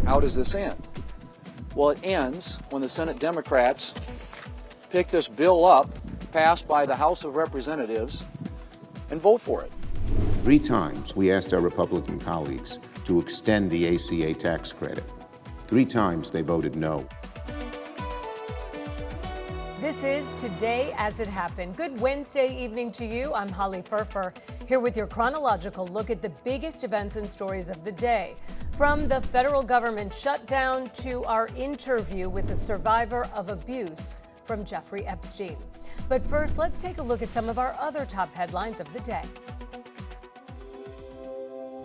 How does this end? Well, it ends when the Senate Democrats pick this bill up, passed by the House of Representatives, and vote for it. 3 times we asked our Republican colleagues to extend the ACA tax credit. 3 times they voted no. This is Today As It Happened. Good Wednesday evening to you. I'm Holly Furfer, here with your chronological look at the biggest events and stories of the day. From the federal government shutdown to our interview with the survivor of abuse from Jeffrey Epstein. But first, let's take a look at some of our other top headlines of the day.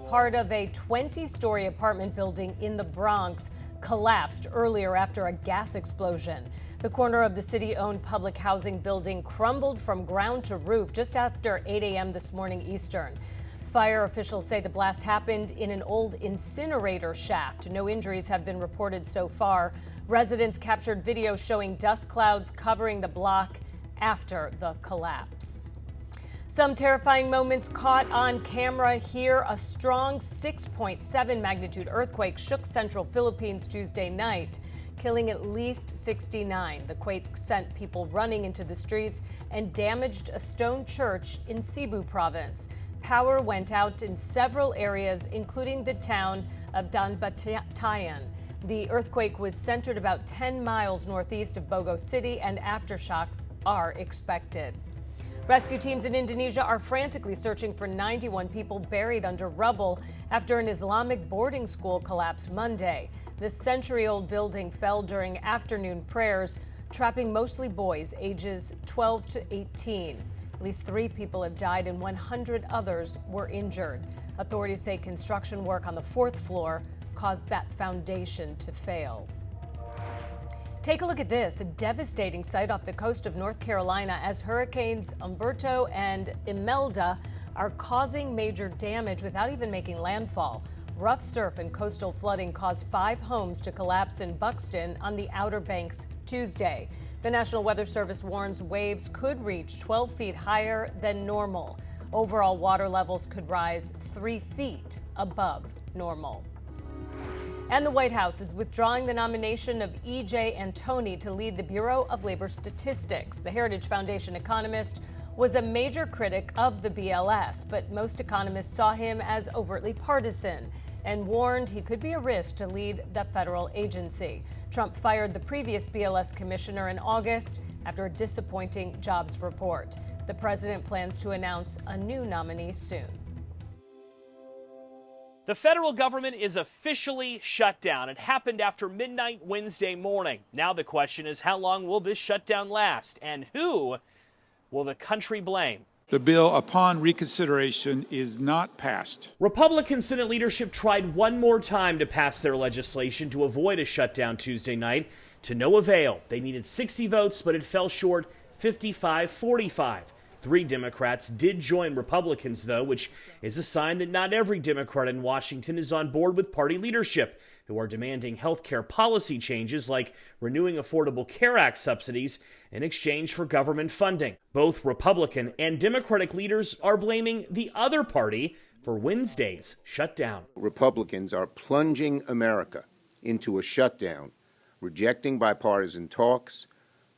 Part of a 20-story apartment building in the Bronx collapsed earlier after a gas explosion. The corner of the city-owned public housing building crumbled from ground to roof just after 8 a.m. this morning Eastern. Fire officials say the blast happened in an old incinerator shaft. No injuries have been reported so far. Residents captured video showing dust clouds covering the block after the collapse. Some terrifying moments caught on camera here. A strong 6.7 magnitude earthquake shook central Philippines Tuesday night, killing at least 69. The quake sent people running into the streets and damaged a stone church in Cebu province. Power went out in several areas, including the town of Danbatayan. The earthquake was centered about 10 miles northeast of Bogo City, and aftershocks are expected. Rescue teams in Indonesia are frantically searching for 91 people buried under rubble after an Islamic boarding school collapsed Monday. This century-old building fell during afternoon prayers, trapping mostly boys ages 12 to 18. At least 3 people have died and 100 others were injured. Authorities say construction work on the 4th floor caused that foundation to fail. Take a look at this, a devastating sight off the coast of North Carolina as hurricanes Umberto and Imelda are causing major damage without even making landfall. Rough surf and coastal flooding caused 5 homes to collapse in Buxton on the Outer Banks Tuesday. The National Weather Service warns waves could reach 12 feet higher than normal. Overall water levels could rise 3 feet above normal. And the White House is withdrawing the nomination of E.J. Antoni to lead the Bureau of Labor Statistics. The Heritage Foundation economist was a major critic of the BLS, but most economists saw him as overtly partisan and warned he could be a risk to lead the federal agency. Trump fired the previous BLS commissioner in August after a disappointing jobs report. The president plans to announce a new nominee soon. The federal government is officially shut down. It happened after midnight Wednesday morning. Now the question is, how long will this shutdown last? And who will the country blame? The bill, upon reconsideration, is not passed. Republican Senate leadership tried one more time to pass their legislation to avoid a shutdown Tuesday night. To no avail. They needed 60 votes, but it fell short 55-45. 3 Democrats did join Republicans, though, which is a sign that not every Democrat in Washington is on board with party leadership, who are demanding health care policy changes like renewing Affordable Care Act subsidies in exchange for government funding. Both Republican and Democratic leaders are blaming the other party for Wednesday's shutdown. Republicans are plunging America into a shutdown, rejecting bipartisan talks,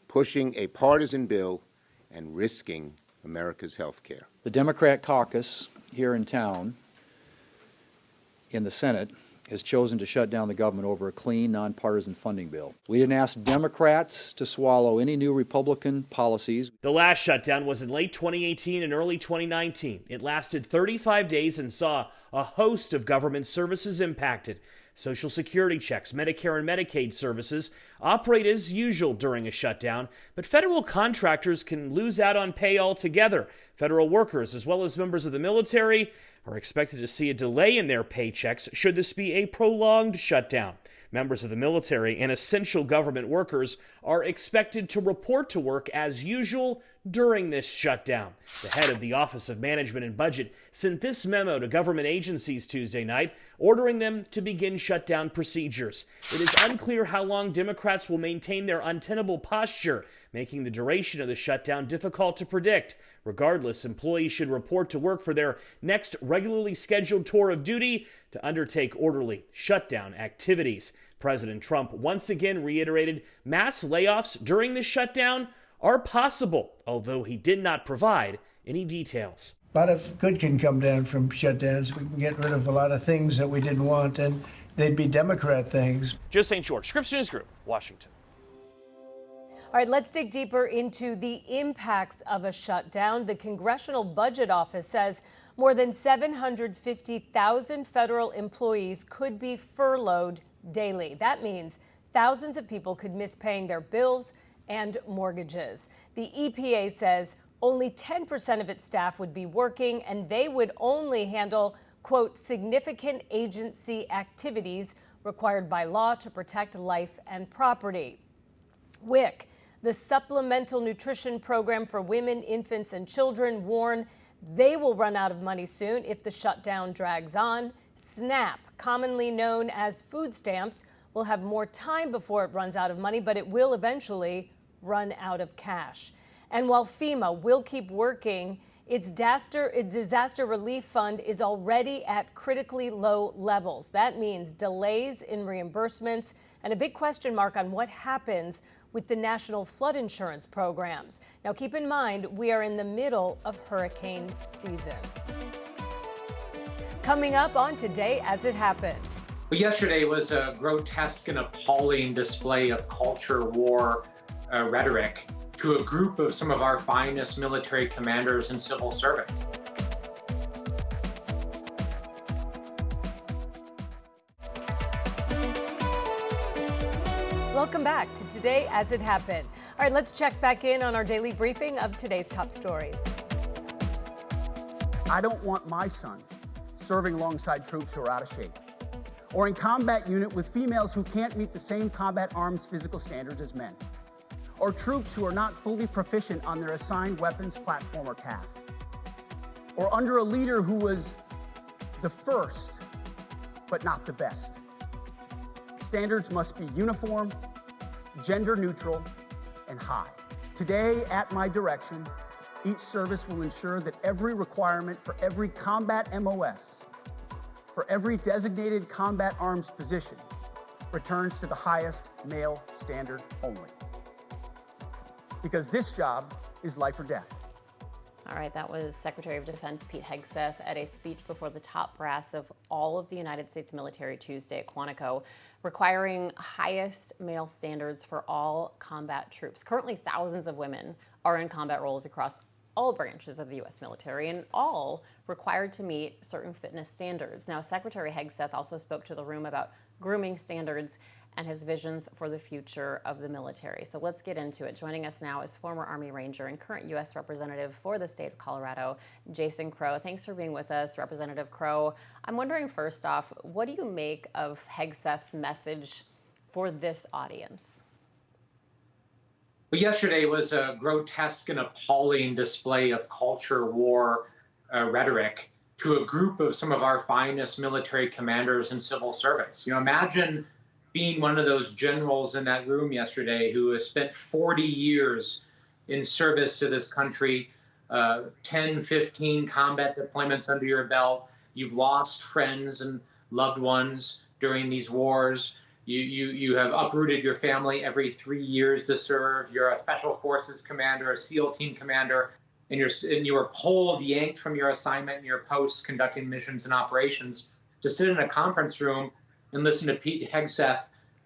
pushing a partisan bill, and risking America's health care. The Democrat caucus here in town, in the Senate, has chosen to shut down the government over a clean, nonpartisan funding bill. We didn't ask Democrats to swallow any new Republican policies. The last shutdown was in late 2018 and early 2019. It lasted 35 days and saw a host of government services impacted. Social Security checks, Medicare and Medicaid services operate as usual during a shutdown, but federal contractors can lose out on pay altogether. Federal workers, as well as members of the military, are expected to see a delay in their paychecks should this be a prolonged shutdown. Members of the military and essential government workers are expected to report to work as usual during this shutdown. The head of the Office of Management and Budget sent this memo to government agencies Tuesday night, ordering them to begin shutdown procedures. It is unclear how long Democrats will maintain their untenable posture, making the duration of the shutdown difficult to predict. Regardless, employees should report to work for their next regularly scheduled tour of duty to undertake orderly shutdown activities. President Trump once again reiterated mass layoffs during the shutdown are possible, although he did not provide any details. A lot of good can come down from shutdowns. We can get rid of a lot of things that we didn't want, and they'd be Democrat things. Joe St. George, Scripps News Group, Washington. All right, let's dig deeper into the impacts of a shutdown. The Congressional Budget Office says more than 750,000 federal employees could be furloughed daily. That means thousands of people could miss paying their bills and mortgages. The EPA says only 10% of its staff would be working, and they would only handle, quote, significant agency activities required by law to protect life and property. WIC, the Supplemental Nutrition Program for Women, Infants, and Children, warn they will run out of money soon if the shutdown drags on. SNAP, commonly known as food stamps, will have more time before it runs out of money, but it will eventually run out of cash. And while FEMA will keep working, its disaster relief fund is already at critically low levels. That means delays in reimbursements and a big question mark on what happens with the national flood insurance programs. Now, keep in mind, we are in the middle of hurricane season. Coming up on Today as It Happened. Well, yesterday was a grotesque and appalling display of culture war rhetoric to a group of some of our finest military commanders and civil servants. Welcome back to Today as It Happened. All right, let's check back in on our daily briefing of today's top stories. I don't want my son serving alongside troops who are out of shape, or in combat unit with females who can't meet the same combat arms physical standards as men, or troops who are not fully proficient on their assigned weapons, platform, or task, or under a leader who was the first, but not the best. Standards must be uniform, gender neutral, and high. Today, at my direction, each service will ensure that every requirement for every combat MOS, for every designated combat arms position, returns to the highest male standard only. Because this job is life or death. All right, that was Secretary of Defense Pete Hegseth at a speech before the top brass of all of the United States military Tuesday at Quantico, requiring highest male standards for all combat troops. Currently, thousands of women are in combat roles across all branches of the U.S. military, and all required to meet certain fitness standards. Now, Secretary Hegseth also spoke to the room about grooming standards and his visions for the future of the military. So let's get into it. Joining us now is former Army Ranger and current U.S. Representative for the state of Colorado, Jason Crow. Thanks for being with us, Representative Crow. I'm wondering, first off, what do you make of Hegseth's message for this audience? Well, yesterday was a grotesque and appalling display of culture war rhetoric to a group of some of our finest military commanders and civil servants. You know, imagine being one of those generals in that room yesterday who has spent 40 years in service to this country, 10, 15 combat deployments under your belt. You've lost friends and loved ones during these wars. You have uprooted your family every 3 years to serve. You're a Special Forces commander, a SEAL team commander, and you were yanked from your assignment and your post conducting missions and operations to sit in a conference room and listen to Pete Hegseth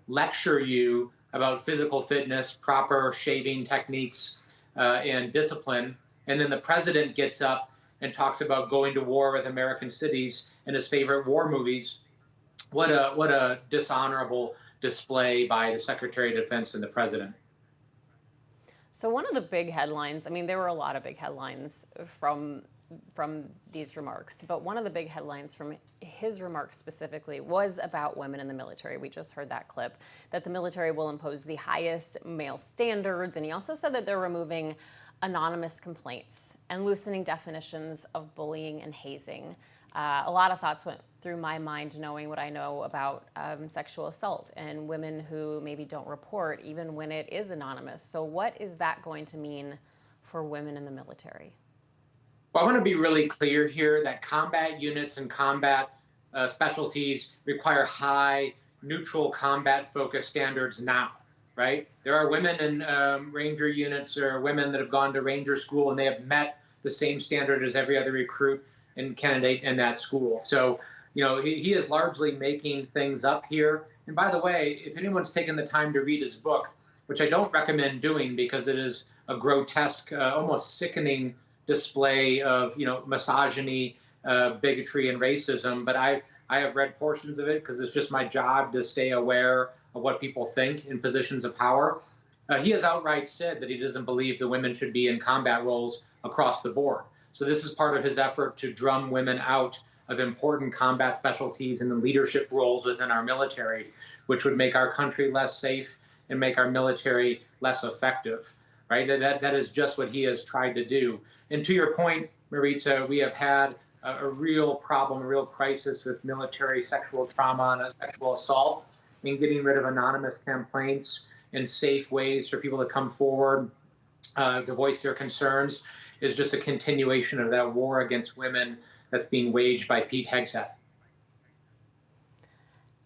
lecture you about physical fitness, proper shaving techniques, and discipline. And then the president gets up and talks about going to war with American cities and his favorite war movies. What a dishonorable display by the Secretary of Defense and the president. So one of the big headlines, I mean, there were a lot of big headlines from these remarks, but one of the big headlines from his remarks specifically was about women in the military. We just heard that clip, that the military will impose the highest male standards, and he also said that they're removing anonymous complaints and loosening definitions of bullying and hazing. A lot of thoughts went through my mind knowing what I know about sexual assault and women who maybe don't report even when it is anonymous. So what is that going to mean for women in the military? Well, I want to be really clear here that combat units and combat specialties require high, neutral combat focused standards now, right? There are women in Ranger units or women that have gone to Ranger school and they have met the same standard as every other recruit and candidate in that school. So, he is largely making things up here. And by the way, if anyone's taken the time to read his book, which I don't recommend doing because it is a grotesque, almost sickening display of misogyny, bigotry, and racism. But I have read portions of it because it's just my job to stay aware of what people think in positions of power. He has outright said that he doesn't believe the women should be in combat roles across the board. So this is part of his effort to drum women out of important combat specialties and the leadership roles within our military, which would make our country less safe and make our military less effective. Right? That is just what he has tried to do. And to your point, Maritza, we have had a real problem, a real crisis with military sexual trauma and sexual assault, and getting rid of anonymous complaints and safe ways for people to come forward to voice their concerns is just a continuation of that war against women that's being waged by Pete Hegseth.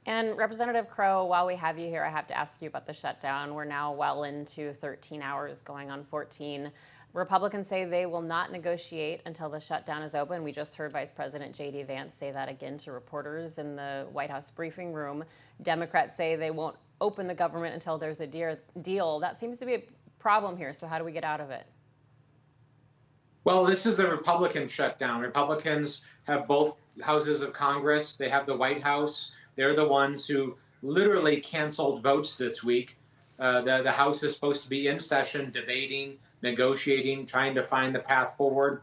And Representative Crow, while we have you here, I have to ask you about the shutdown. We're now well into 13 hours, going on 14. Republicans say they will not negotiate until the shutdown is open. We just heard Vice President J.D. Vance say that again to reporters in the White House briefing room. Democrats say they won't open the government until there's a deal. That seems to be a problem here. So how do we get out of it? Well, this is a Republican shutdown. Republicans have both houses of Congress. They have the White House. They're the ones who literally canceled votes this week. The House is supposed to be in session, debating, negotiating, trying to find the path forward.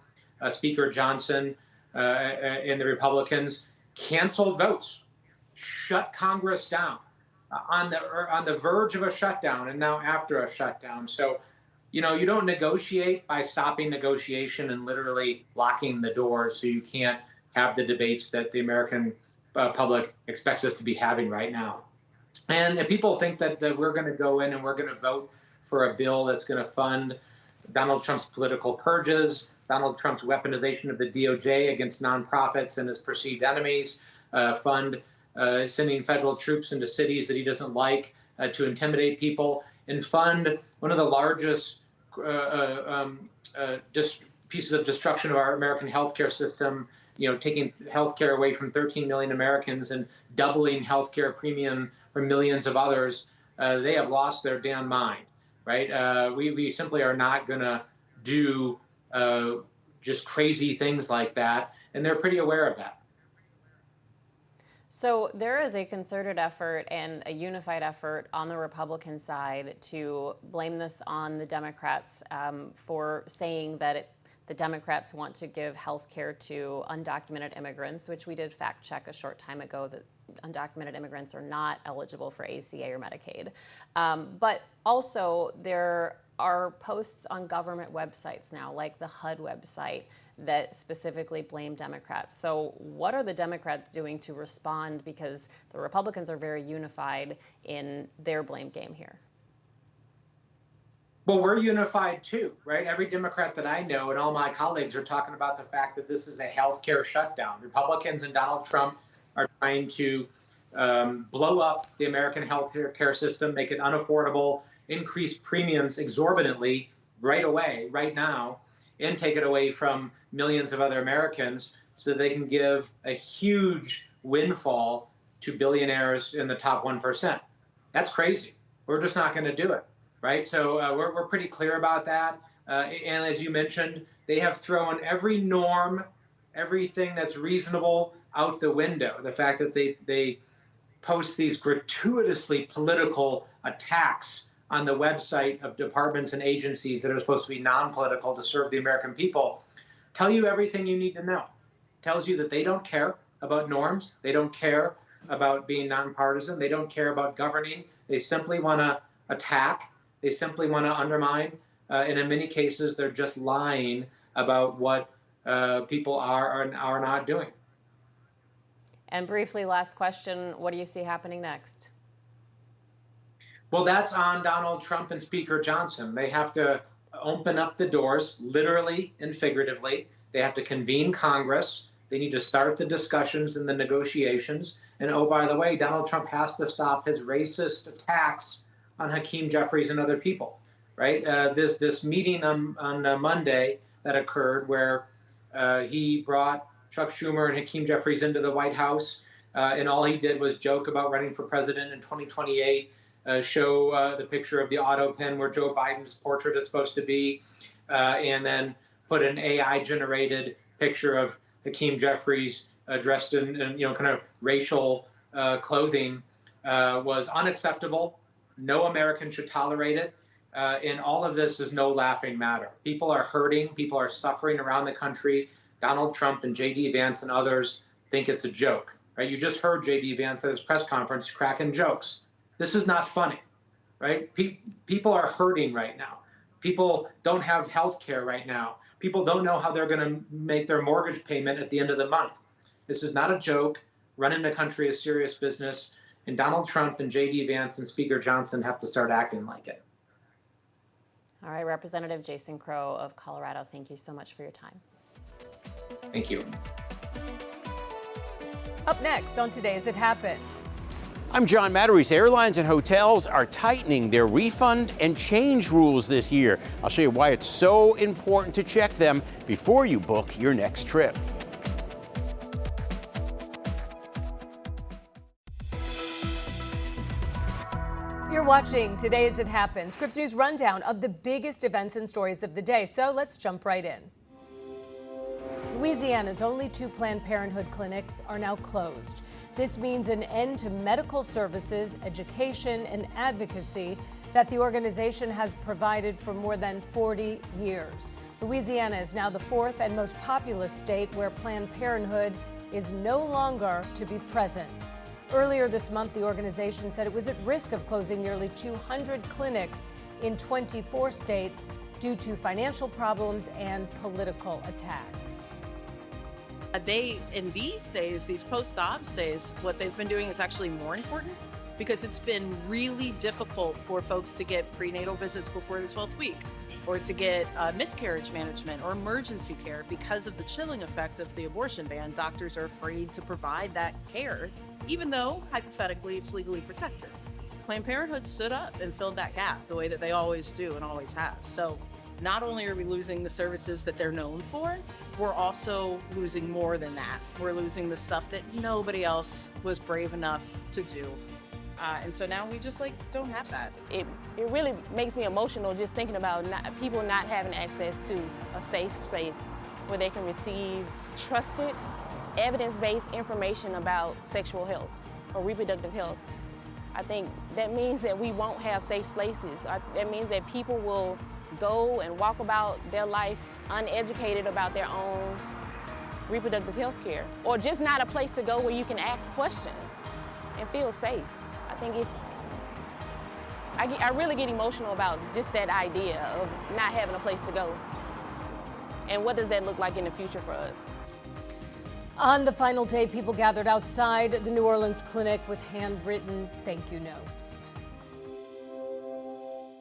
Speaker Johnson and the Republicans canceled votes, shut Congress down on the verge of a shutdown, and now after a shutdown. So, you don't negotiate by stopping negotiation and literally locking the doors so you can't have the debates that the American public expects us to be having right now. And if people think that we're going to go in and we're going to vote for a bill that's going to fund Donald Trump's political purges, Donald Trump's weaponization of the DOJ against nonprofits and his perceived enemies, fund sending federal troops into cities that he doesn't like to intimidate people, and fund one of the largest pieces of destruction of our American healthcare system, taking healthcare away from 13 million Americans and doubling healthcare premium for millions of others, they have lost their damn mind, right? We simply are not going to do just crazy things like that, and they're pretty aware of that. So there is a concerted effort and a unified effort on the Republican side to blame this on the Democrats for saying that the Democrats want to give health care to undocumented immigrants, which we did fact check a short time ago that undocumented immigrants are not eligible for ACA or Medicaid. But also there are posts on government websites now, like the HUD website, that specifically blame Democrats. So what are the Democrats doing to respond? Because the Republicans are very unified in their blame game here. Well, we're unified too, right? Every Democrat that I know and all my colleagues are talking about the fact that this is a healthcare shutdown. Republicans and Donald Trump are trying to blow up the American healthcare system, make it unaffordable, increase premiums exorbitantly right away, right now, and take it away from millions of other Americans so they can give a huge windfall to billionaires in the top 1%. That's crazy. We're just not going to do it, right? So we're pretty clear about that. And as you mentioned, they have thrown every norm, everything that's reasonable out the window. The fact that they post these gratuitously political attacks on the website of departments and agencies that are supposed to be non-political to serve the American people tell you everything you need to know. Tells you that they don't care about norms. They don't care about being nonpartisan. They don't care about governing. They simply want to attack. They simply want to undermine. And in many cases, they're just lying about what people are not doing. And briefly, last question, what do you see happening next? Well, that's on Donald Trump and Speaker Johnson. They have to open up the doors, literally and figuratively, They have to convene Congress. They need to start the discussions and the negotiations. And oh, by the way, Donald Trump has to stop his racist attacks on Hakeem Jeffries and other people, right? This meeting on Monday that occurred where he brought Chuck Schumer and Hakeem Jeffries into the White House, and all he did was joke about running for president in 2028, show the picture of the auto pen where Joe Biden's portrait is supposed to be, and then put an AI-generated picture of Hakeem Jeffries dressed in kind of racial clothing, was unacceptable. No American should tolerate it. And all of this is no laughing matter. People are hurting. People are suffering around the country. Donald Trump and J.D. Vance and others think it's a joke. Right? You just heard J.D. Vance at his press conference cracking jokes. This is not funny. Right? People are hurting right now. People don't have health care right now. People don't know how they're going to make their mortgage payment at the end of the month. This is not a joke. Running the country is serious business. And Donald Trump and J.D. Vance and Speaker Johnson have to start acting like it. All right, Representative Jason Crow of Colorado, thank you so much for your time. Thank you. Up next on Today's It Happened. I'm John Matteries. Airlines and hotels are tightening their refund and change rules this year. I'll show you why it's so important to check them before you book your next trip. You're watching Today's It Happened, Scripps News rundown of the biggest events and stories of the day. So let's jump right in. Louisiana's only 2 Planned Parenthood clinics are now closed. This means an end to medical services, education, and advocacy that the organization has provided for more than 40 years. Louisiana is now the 4th and most populous state where Planned Parenthood is no longer to be present. Earlier this month, the organization said it was at risk of closing nearly 200 clinics in 24 states due to financial problems and political attacks. In these days, these post-op days, what they've been doing is actually more important because it's been really difficult for folks to get prenatal visits before the 12th week or to get miscarriage management or emergency care because of the chilling effect of the abortion ban. Doctors are afraid to provide that care, even though, hypothetically, it's legally protected. Planned Parenthood stood up and filled that gap the way that they always do and always have. So not only are we losing the services that they're known for, we're also losing more than that. We're losing the stuff that nobody else was brave enough to do. And so now we just don't have that. It really makes me emotional just thinking about people not having access to a safe space where they can receive trusted, evidence-based information about sexual health or reproductive health. I think that means that we won't have safe spaces. That means that people will go and walk about their life uneducated about their own reproductive health care, or just not a place to go where you can ask questions and feel safe. I think I really get emotional about just that idea of not having a place to go. And what does that look like in the future for us? On the final day, people gathered outside the New Orleans clinic with handwritten thank you notes.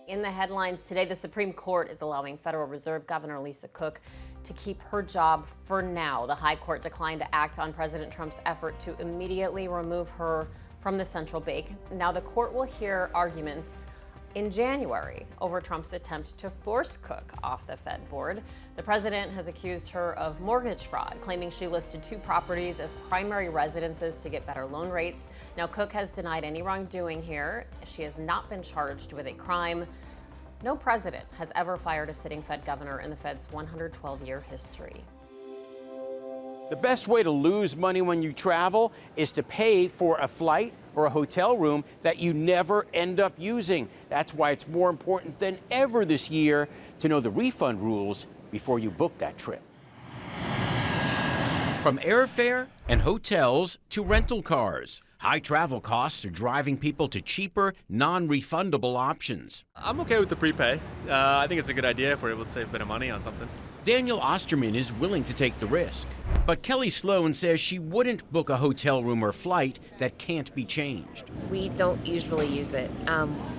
In the headlines today, the Supreme Court is allowing Federal Reserve Governor Lisa Cook to keep her job for now. The High Court declined to act on President Trump's effort to immediately remove her from the central bank. Now the court will hear arguments in January over Trump's attempt to force Cook off the Fed board. The president has accused her of mortgage fraud, claiming she listed 2 properties as primary residences to get better loan rates. Now, Cook has denied any wrongdoing here. She has not been charged with a crime. No president has ever fired a sitting Fed governor in the Fed's 112-year history. The best way to lose money when you travel is to pay for a flight or a hotel room that you never end up using. That's why it's more important than ever this year to know the refund rules before you book that trip. From airfare and hotels to rental cars, high travel costs are driving people to cheaper, non-refundable options. I'm okay with the prepay. I think it's a good idea if we're able to save a bit of money on something. Daniel Osterman is willing to take the risk. But Kelly Sloan says she wouldn't book a hotel room or flight that can't be changed. We don't usually use it,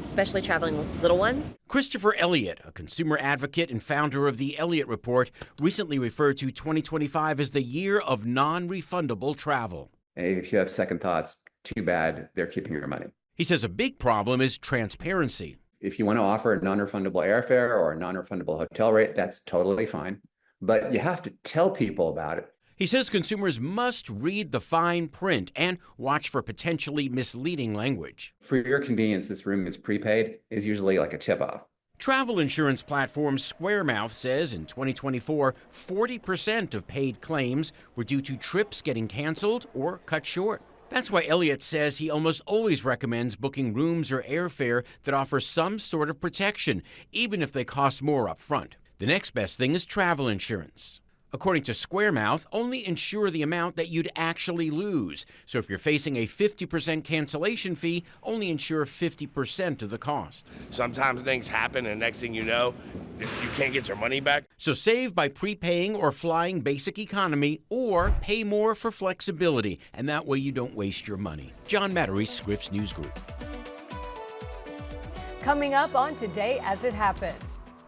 especially traveling with little ones. Christopher Elliott, a consumer advocate and founder of the Elliott Report, recently referred to 2025 as the year of non-refundable travel. If you have second thoughts, too bad, they're keeping your money. He says a big problem is transparency. If you want to offer a non-refundable airfare or a non-refundable hotel rate, that's totally fine. But you have to tell people about it. He says consumers must read the fine print and watch for potentially misleading language. For your convenience, this room is prepaid, is usually like a tip-off. Travel insurance platform Squaremouth says in 2024, 40% of paid claims were due to trips getting canceled or cut short. That's why Elliott says he almost always recommends booking rooms or airfare that offer some sort of protection, even if they cost more up front. The next best thing is travel insurance. According to Squaremouth, only insure the amount that you'd actually lose. So if you're facing a 50% cancellation fee, only insure 50% of the cost. Sometimes things happen and next thing you know, you can't get your money back. So save by prepaying or flying basic economy, or pay more for flexibility, and that way you don't waste your money. John Mattery, Scripps News Group. Coming up on Today As It Happened.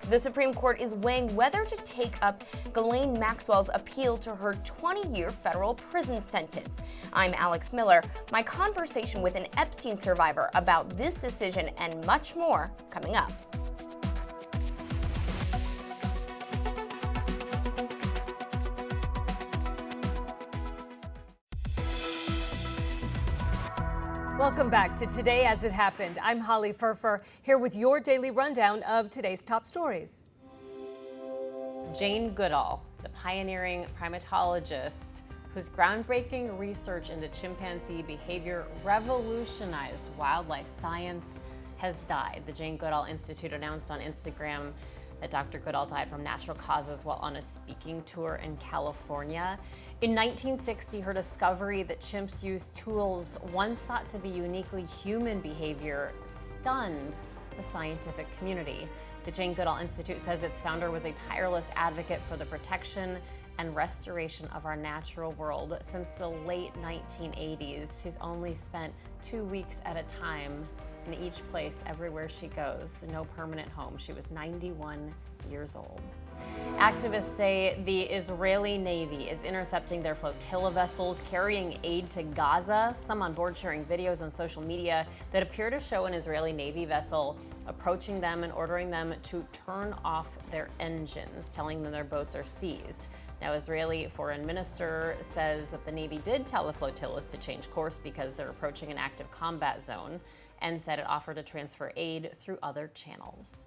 The Supreme Court is weighing whether to take up Ghislaine Maxwell's appeal to her 20-year federal prison sentence. I'm Alex Miller. My conversation with an Epstein survivor about this decision and much more coming up. Welcome back to Today As It Happened. I'm Holly Furfer, here with your daily rundown of today's top stories. Jane Goodall, the pioneering primatologist whose groundbreaking research into chimpanzee behavior revolutionized wildlife science, has died. The Jane Goodall Institute announced on Instagram that Dr. Goodall died from natural causes while on a speaking tour in California. In 1960, her discovery that chimps use tools once thought to be uniquely human behavior stunned the scientific community. The Jane Goodall Institute says its founder was a tireless advocate for the protection and restoration of our natural world. Since the late 1980s, she's only spent 2 weeks at a time in each place, everywhere she goes, no permanent home. She was 91 years old. Activists say the Israeli Navy is intercepting their flotilla vessels carrying aid to Gaza. Some on board sharing videos on social media that appear to show an Israeli Navy vessel approaching them and ordering them to turn off their engines, telling them their boats are seized. Now, Israeli Foreign Minister says that the Navy did tell the flotillas to change course because they're approaching an active combat zone, and said it offered to transfer aid through other channels.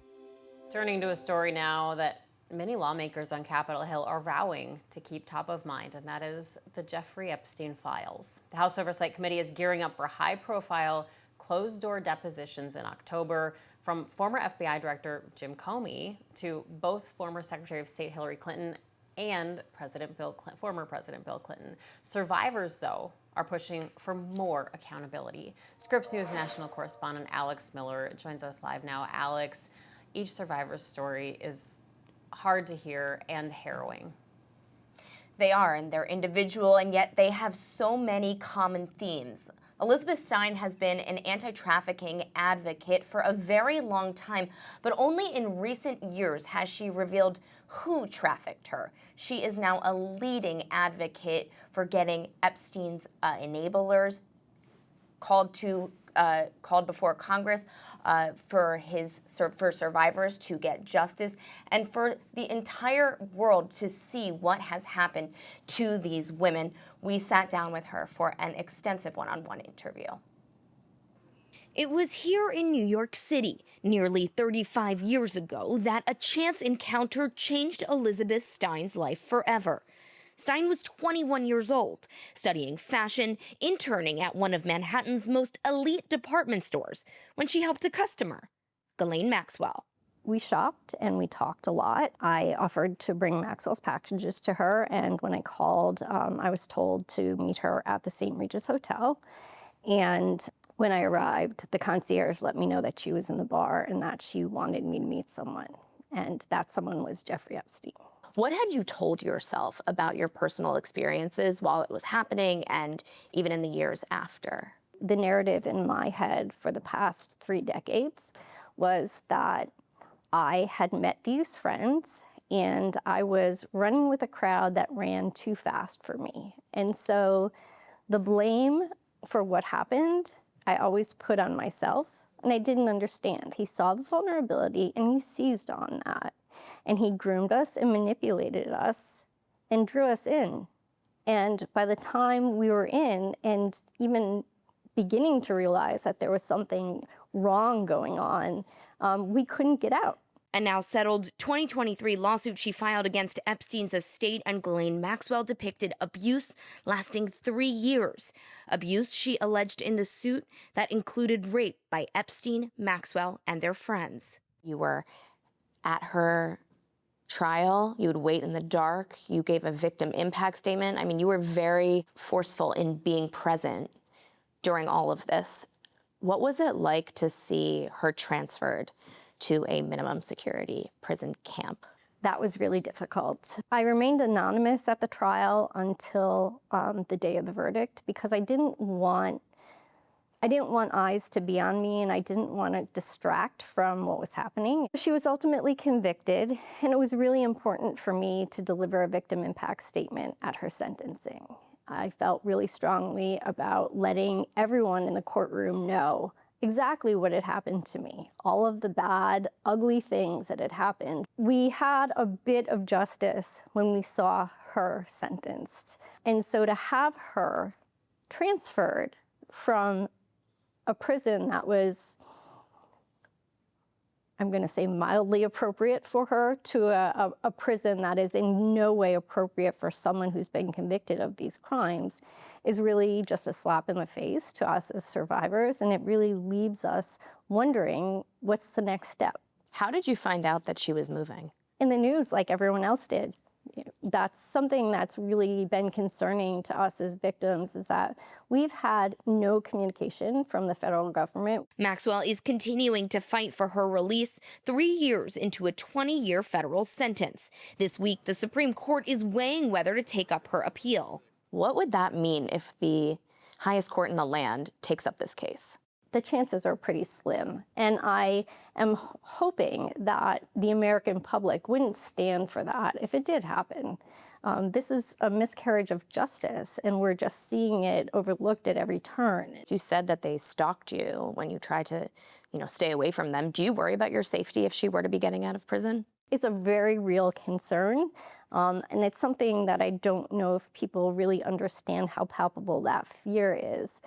Turning to a story now that many lawmakers on Capitol Hill are vowing to keep top of mind, and that is the Jeffrey Epstein files. The House Oversight Committee is gearing up for high-profile, closed-door depositions in October from former FBI Director Jim Comey to both former Secretary of State Hillary Clinton and former President Bill Clinton. Survivors, though, are pushing for more accountability. Scripps News national correspondent Alex Miller joins us live now. Alex, each survivor's story is hard to hear and harrowing. They are, and they're individual, and yet they have so many common themes. Elizabeth Stein has been an anti-trafficking advocate for a very long time, but only in recent years has she revealed who trafficked her. She is now a leading advocate for getting Epstein's enablers called before Congress for survivors to get justice and for the entire world to see what has happened to these women. We sat down with her for an extensive one-on-one interview. It was here in New York City, nearly 35 years ago, that a chance encounter changed Elizabeth Stein's life forever. Stein was 21 years old, studying fashion, interning at one of Manhattan's most elite department stores, when she helped a customer, Ghislaine Maxwell. We shopped and we talked a lot. I offered to bring Maxwell's packages to her, and when I called, I was told to meet her at the St. Regis Hotel. And when I arrived, the concierge let me know that she was in the bar and that she wanted me to meet someone, and that someone was Jeffrey Epstein. What had you told yourself about your personal experiences while it was happening and even in the years after? The narrative in my head for the past 3 decades was that I had met these friends and I was running with a crowd that ran too fast for me. And so the blame for what happened, I always put on myself, and I didn't understand. He saw the vulnerability and he seized on that. And he groomed us and manipulated us and drew us in. And by the time we were in and even beginning to realize that there was something wrong going on, we couldn't get out. A now settled 2023 lawsuit she filed against Epstein's estate and Ghislaine Maxwell depicted abuse lasting 3 years. Abuse she alleged in the suit that included rape by Epstein, Maxwell, and their friends. You were at her trial, you would wait in the dark, you gave a victim impact statement. I mean, you were very forceful in being present during all of this. What was it like to see her transferred to a minimum security prison camp? That was really difficult. I remained anonymous at the trial until the day of the verdict because I didn't want eyes to be on me and I didn't want to distract from what was happening. She was ultimately convicted, and it was really important for me to deliver a victim impact statement at her sentencing. I felt really strongly about letting everyone in the courtroom know exactly what had happened to me, all of the bad, ugly things that had happened. We had a bit of justice when we saw her sentenced. And so to have her transferred from a prison that was, I'm going to say, mildly appropriate for her to a prison that is in no way appropriate for someone who's been convicted of these crimes is really just a slap in the face to us as survivors, and it really leaves us wondering, what's the next step? How did you find out that she was moving? In the news, like everyone else did. That's something that's really been concerning to us as victims, is that we've had no communication from the federal government. Maxwell is continuing to fight for her release 3 years into a 20-year federal sentence. This week, the Supreme Court is weighing whether to take up her appeal. What would that mean if the highest court in the land takes up this case? The chances are pretty slim. And I am hoping that the American public wouldn't stand for that if it did happen. This is a miscarriage of justice, and we're just seeing it overlooked at every turn. You said that they stalked you when you tried to, stay away from them. Do you worry about your safety if she were to be getting out of prison? It's a very real concern, and it's something that I don't know if people really understand how palpable that fear is.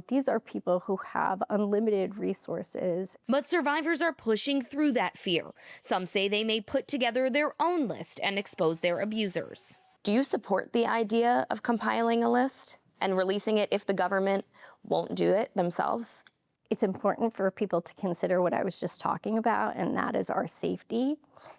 These are people who have unlimited resources. But survivors are pushing through that fear. Some say they may put together their own list and expose their abusers. Do you support the idea of compiling a list and releasing it if the government won't do it themselves? It's important for people to consider what I was just talking about, and that is our safety.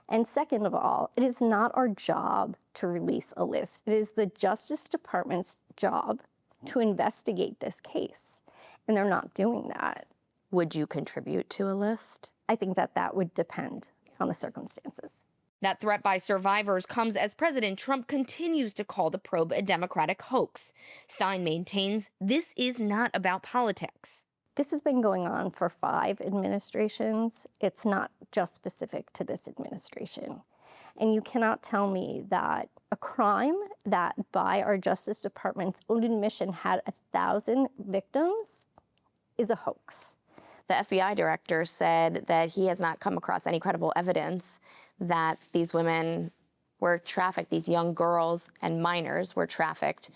And second of all, it is not our job to release a list. It is the Justice Department's job to investigate this case, and they're not doing that. Would you contribute to a list? I think that would depend on the circumstances. That threat by survivors comes as President Trump continues to call the probe a Democratic hoax. Stein maintains this is not about politics. This has been going on for 5 administrations. It's not just specific to this administration. And you cannot tell me that a crime that by our Justice Department's own admission had 1,000 victims is a hoax. The FBI director said that he has not come across any credible evidence that these women were trafficked, these young girls and minors were trafficked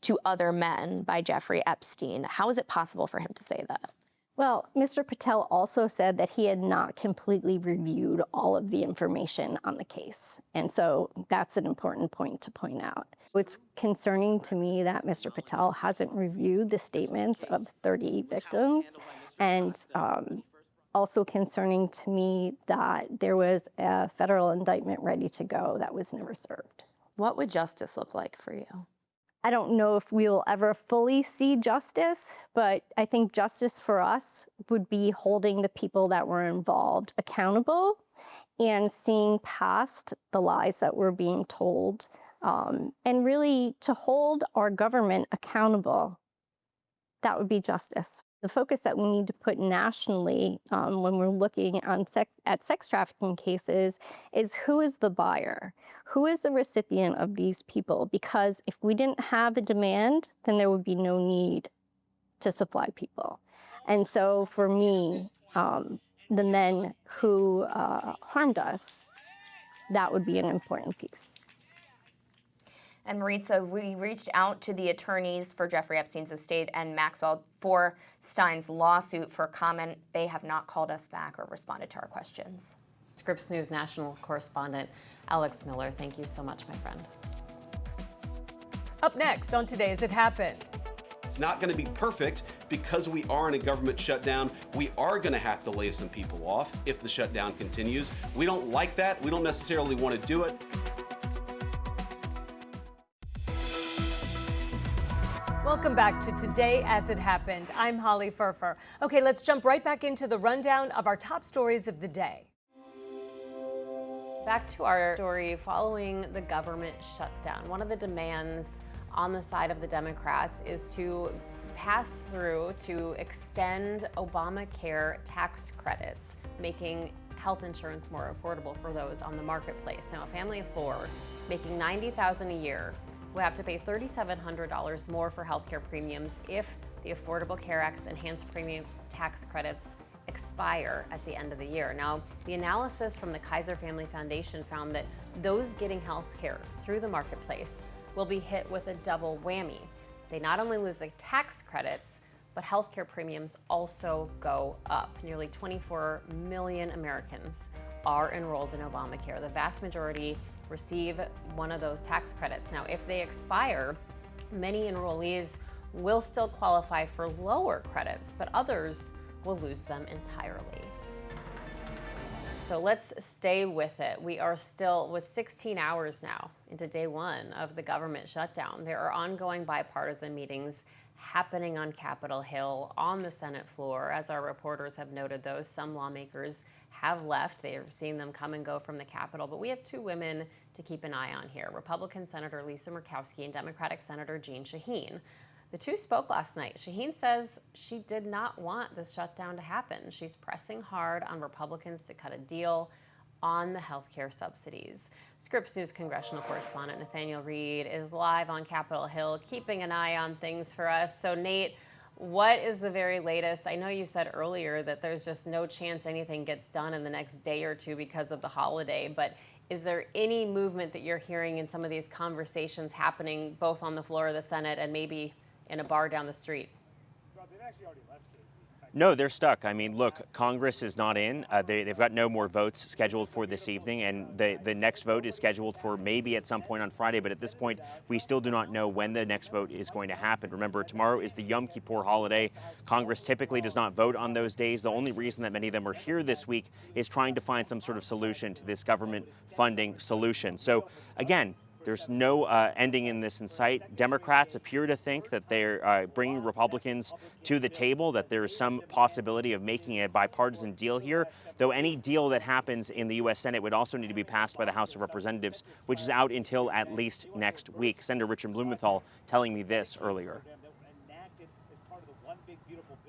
to other men by Jeffrey Epstein. How is it possible for him to say that? Well, Mr. Patel also said that he had not completely reviewed all of the information on the case. And so that's an important point to point out. It's concerning to me that Mr. Patel hasn't reviewed the statements of 30 victims, and also concerning to me that there was a federal indictment ready to go that was never served. What would justice look like for you? I don't know if we will ever fully see justice, but I think justice for us would be holding the people that were involved accountable and seeing past the lies that were being told, and really to hold our government accountable. That would be justice. The focus that we need to put nationally when we're looking at sex trafficking cases is who is the buyer? Who is the recipient of these people? Because if we didn't have a demand, then there would be no need to supply people. And so for me, the men who harmed us, that would be an important piece. And Maritza, we reached out to the attorneys for Jeffrey Epstein's estate and Maxwell for Stein's lawsuit for comment. They have not called us back or responded to our questions. Scripps News national correspondent Alex Miller, thank you so much, my friend. Up next on Today's It Happened. It's not going to be perfect because we are in a government shutdown. We are going to have to lay some people off if the shutdown continues. We don't like that. We don't necessarily want to do it. Welcome back to Today As It Happened. I'm Holly Furfer. Okay, let's jump right back into the rundown of our top stories of the day. Back to our story following the government shutdown. One of the demands on the side of the Democrats is to pass through to extend Obamacare tax credits, making health insurance more affordable for those on the marketplace. Now, a family of four making $90,000 a year will have to pay $3,700 more for healthcare premiums if the Affordable Care Act's enhanced premium tax credits expire at the end of the year. Now, the analysis from the Kaiser Family Foundation found that those getting healthcare through the marketplace will be hit with a double whammy. They not only lose the tax credits, but healthcare premiums also go up. Nearly 24 million Americans are enrolled in Obamacare. The vast majority receive one of those tax credits. Now, if they expire, many enrollees will still qualify for lower credits, but others will lose them entirely. So let's stay with it. We are still with 16 hours now into day one of the government shutdown. There are ongoing bipartisan meetings happening on Capitol Hill, on the Senate floor. As our reporters have noted, though, some lawmakers have left. They are seeing them come and go from the Capitol. But we have two women to keep an eye on here, Republican Senator Lisa Murkowski and Democratic Senator Jeanne Shaheen. The two spoke last night. Shaheen says she did not want this shutdown to happen. She's pressing hard on Republicans to cut a deal on the healthcare subsidies. Scripps News congressional correspondent Nathaniel Reed is live on Capitol Hill, keeping an eye on things for us. So Nate, what is the very latest? I know you said earlier that there's just no chance anything gets done in the next day or two because of the holiday, but is there any movement that you're hearing in some of these conversations happening both on the floor of the Senate and maybe in a bar down the street? No, they're stuck. I mean, look, Congress is not in. They've got no more votes scheduled for this evening, and the next vote is scheduled for maybe at some point on Friday. But at this point, we still do not know when the next vote is going to happen. Remember, tomorrow is the Yom Kippur holiday. Congress typically does not vote on those days. The only reason that many of them are here this week is trying to find some sort of solution to this government funding solution. So, again, there's no ending in this in sight. Democrats appear to think that they're bringing Republicans to the table, that there's some possibility of making a bipartisan deal here, though any deal that happens in the U.S. Senate would also need to be passed by the House of Representatives, which is out until at least next week. Senator Richard Blumenthal telling me this earlier.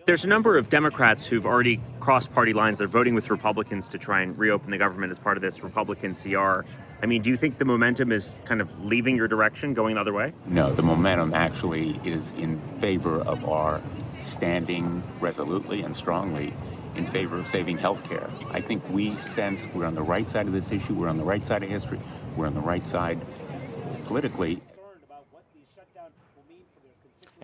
There's a number of Democrats who've already crossed party lines. They're voting with Republicans to try and reopen the government as part of this Republican CR. I mean, do you think the momentum is kind of leaving your direction, going the other way? No, the momentum actually is in favor of our standing resolutely and strongly in favor of saving health care. I think we sense we're on the right side of this issue. We're on the right side of history. We're on the right side politically.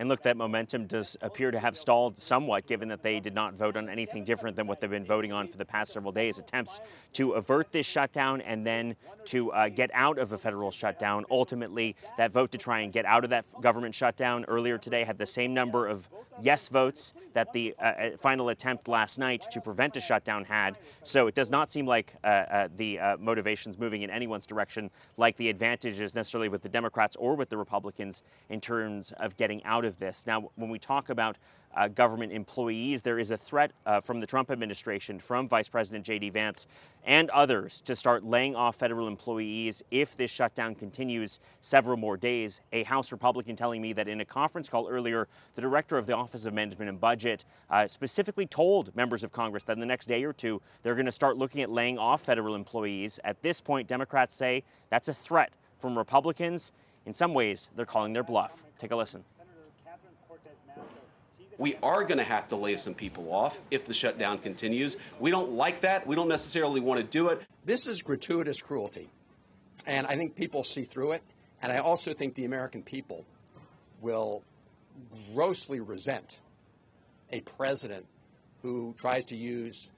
And look, that momentum does appear to have stalled somewhat, given that they did not vote on anything different than what they've been voting on for the past several days. Attempts to avert this shutdown and then to get out of a federal shutdown. Ultimately, that vote to try and get out of that government shutdown earlier today had the same number of yes votes that the final attempt last night to prevent a shutdown had. So it does not seem like the motivation's moving in anyone's direction, like the advantage is necessarily with the Democrats or with the Republicans in terms of getting out of this. Now, when we talk about government employees, there is a threat from the Trump administration, from Vice President J.D. Vance and others, to start laying off federal employees if this shutdown continues several more days. A House Republican telling me that in a conference call earlier, the director of the Office of Management and Budget specifically told members of Congress that in the next day or two, they're going to start looking at laying off federal employees. At this point, Democrats say that's a threat from Republicans. In some ways, they're calling their bluff. Take a listen. We are going to have to lay some people off if the shutdown continues. We don't like that. We don't necessarily want to do it. This is gratuitous cruelty, and I think people see through it, and I also think the American people will grossly resent a president who tries to use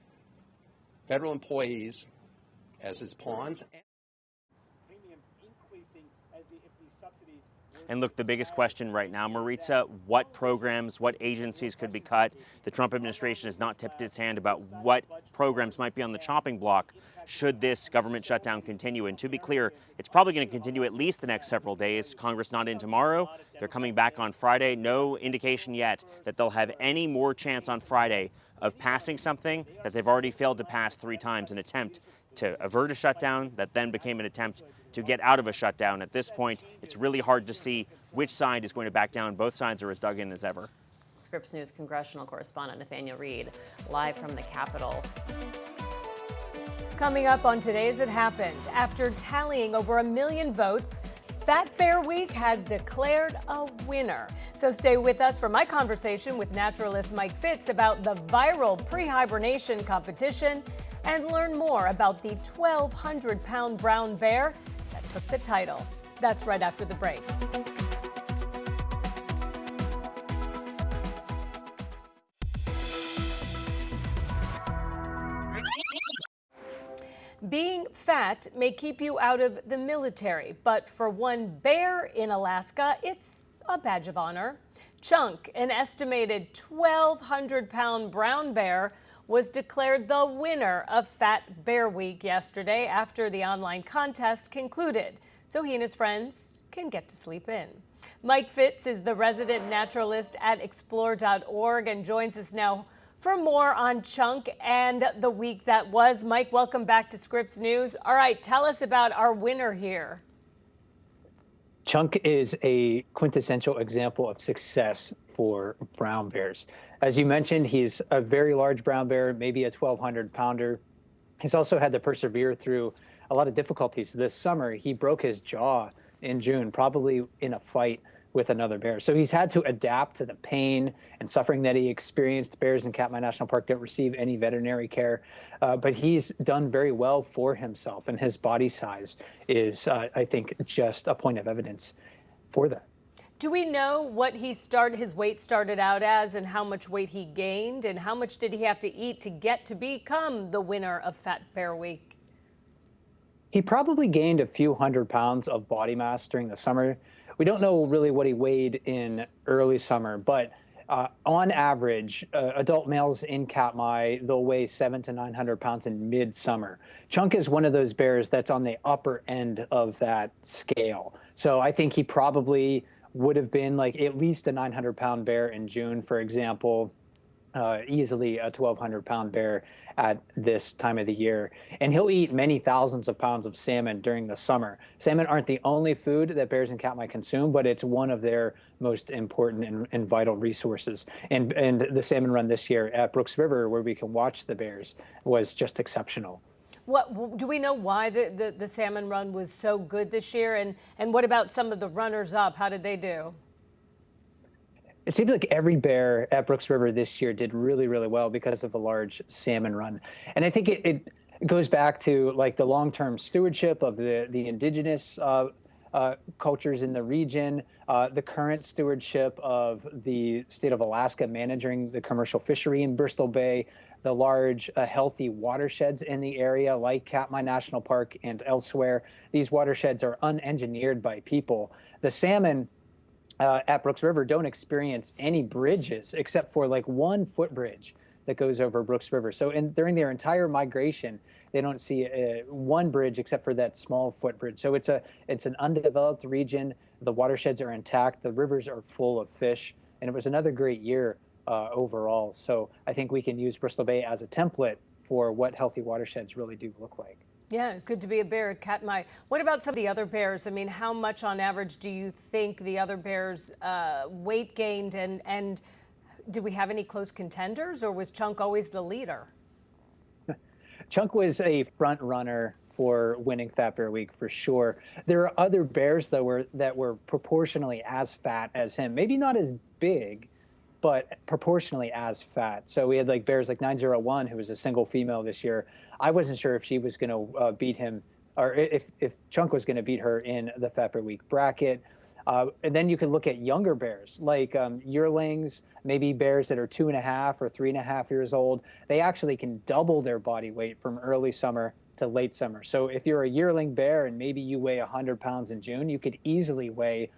federal employees as his pawns. And look, the biggest question right now, Maritza, what programs, what agencies could be cut? The Trump administration has not tipped its hand about what programs might be on the chopping block should this government shutdown continue. And to be clear, it's probably going to continue at least the next several days. Congress not in tomorrow. They're coming back on Friday. No indication yet that they'll have any more chance on Friday of passing something that they've already failed to pass 3 times, an attempt to avert a shutdown that then became an attempt to get out of a shutdown. At this point, it's really hard to see which side is going to back down. Both sides are as dug in as ever. Scripps News congressional correspondent Nathaniel Reed, live from the Capitol. Coming up on Today's It Happened, after tallying over 1 million votes, Fat Bear Week has declared a winner. So stay with us for my conversation with naturalist Mike Fitz about the viral pre-hibernation competition and learn more about the 1,200-pound brown bear that took the title. That's right after the break. Being fat may keep you out of the military, but for one bear in Alaska, it's a badge of honor. Chunk, an estimated 1,200-pound brown bear, was declared the winner of Fat Bear Week yesterday after the online contest concluded, so he and his friends can get to sleep in. Mike Fitz is the resident naturalist at explore.org and joins us now for more on Chunk and the week that was. Mike, welcome back to Scripps News. All right, tell us about our winner here. Chunk is a quintessential example of success for brown bears. As you mentioned, he's a very large brown bear, maybe a 1,200-pounder. He's also had to persevere through a lot of difficulties. This summer, he broke his jaw in June, probably in a fight with another bear. So he's had to adapt to the pain and suffering that he experienced. Bears in Katmai National Park don't receive any veterinary care, but he's done very well for himself, and his body size is, I think, just a point of evidence for that. Do we know what his weight started out as and how much weight he gained, and how much did he have to eat to get to become the winner of Fat Bear Week? He probably gained a few hundred pounds of body mass during the summer. We don't know really what he weighed in early summer, but on average, adult males in Katmai, they'll weigh 700 to 900 pounds in midsummer. Chunk is one of those bears that's on the upper end of that scale. So I think he probably would have been like at least a 900-pound bear in June, for example, easily a 1,200-pound bear at this time of the year. And he'll eat many thousands of pounds of salmon during the summer. Salmon aren't the only food that bears in Katmai consume, but it's one of their most important and vital resources. And the salmon run this year at Brooks River, where we can watch the bears, was just exceptional. What do we know why the salmon run was so good this year? And what about some of the runners up? How did they do? It seems like every bear at Brooks River this year did really, really well because of the large salmon run. And I think it goes back to like the long-term stewardship of the indigenous cultures in the region, the current stewardship of the state of Alaska managing the commercial fishery in Bristol Bay, the large healthy watersheds in the area like Katmai National Park and elsewhere. These watersheds are unengineered by people. The salmon at Brooks River don't experience any bridges except for like one footbridge that goes over Brooks River. So during their entire migration, they don't see one bridge except for that small footbridge. So it's an undeveloped region. The watersheds are intact. The rivers are full of fish. And it was another great year overall. So I think we can use Bristol Bay as a template for what healthy watersheds really do look like. Yeah, it's good to be a bear at Katmai. What about some of the other bears? I mean, how much on average do you think the other bears weight gained, and do we have any close contenders, or was Chunk always the leader? Chunk was a front runner for winning Fat Bear Week for sure. There are other bears that were proportionally as fat as him. Maybe not as big, but proportionally as fat. So we had like bears like 901, who was a single female this year. I wasn't sure if she was going to beat him, or if Chunk was going to beat her in the Fat Bear Week bracket. And then you can look at younger bears, like yearlings, maybe bears that are 2.5 or 3.5 years old. They actually can double their body weight from early summer to late summer. So if you're a yearling bear and maybe you weigh 100 pounds in June, you could easily weigh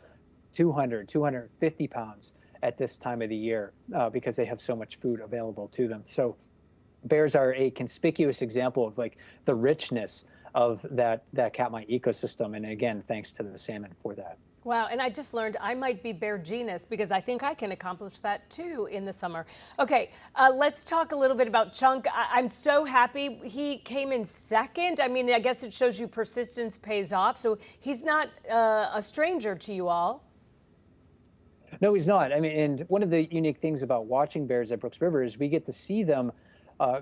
200, 250 pounds at this time of the year because they have so much food available to them. So bears are a conspicuous example of like the richness of that Katmai ecosystem. And again, thanks to the salmon for that. Wow, and I just learned I might be bear genus because I think I can accomplish that too in the summer. Okay, let's talk a little bit about Chunk. I'm so happy he came in second. I mean, I guess it shows you persistence pays off. So he's not a stranger to you all. No, he's not. I mean, and one of the unique things about watching bears at Brooks River is we get to see them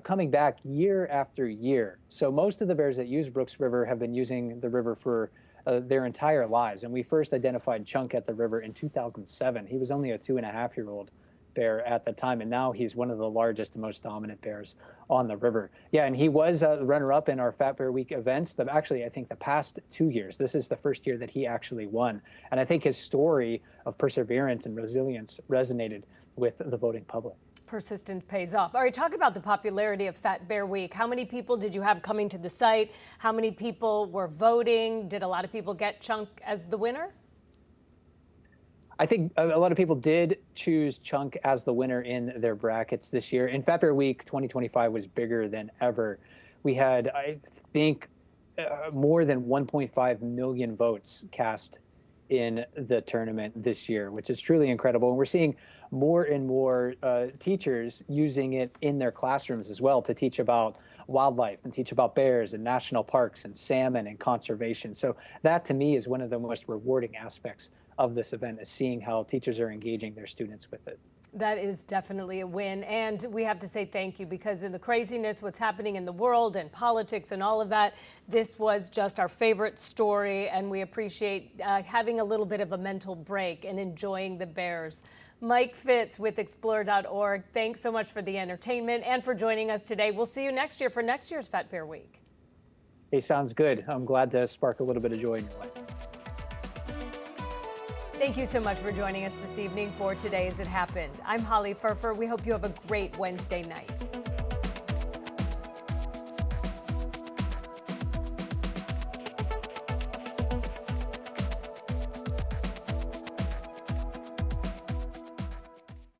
coming back year after year. So most of the bears that use Brooks River have been using the river for their entire lives. And we first identified Chunk at the river in 2007. He was only a 2.5-year-old bear at the time, and now he's one of the largest and most dominant bears on the river. Yeah, and he was the runner-up in our Fat Bear Week events. Actually, I think the past 2 years. This is the first year that he actually won. And I think his story of perseverance and resilience resonated with the voting public. Persistent pays off. All right, talk about the popularity of Fat Bear Week. How many people did you have coming to the site? How many people were voting? Did a lot of people get Chunk as the winner? I think a lot of people did choose Chunk as the winner in their brackets this year. And Fat Bear Week 2025 was bigger than ever. We had, I think, more than 1.5 million votes cast in the tournament this year, which is truly incredible. And we're seeing more and more teachers using it in their classrooms as well to teach about wildlife and teach about bears and national parks and salmon and conservation. So that to me is one of the most rewarding aspects of this event, is seeing how teachers are engaging their students with it. That is definitely a win. And we have to say thank you, because in the craziness, what's happening in the world and politics and all of that, this was just our favorite story. And we appreciate having a little bit of a mental break and enjoying the bears. Mike Fitz with Explore.org, thanks so much for the entertainment and for joining us today. We'll see you next year for next year's Fat Bear Week. Hey, sounds good. I'm glad to spark a little bit of joy in your life. Thank you so much for joining us this evening for Today As It Happened. I'm Holly Furfer. We hope you have a great Wednesday night.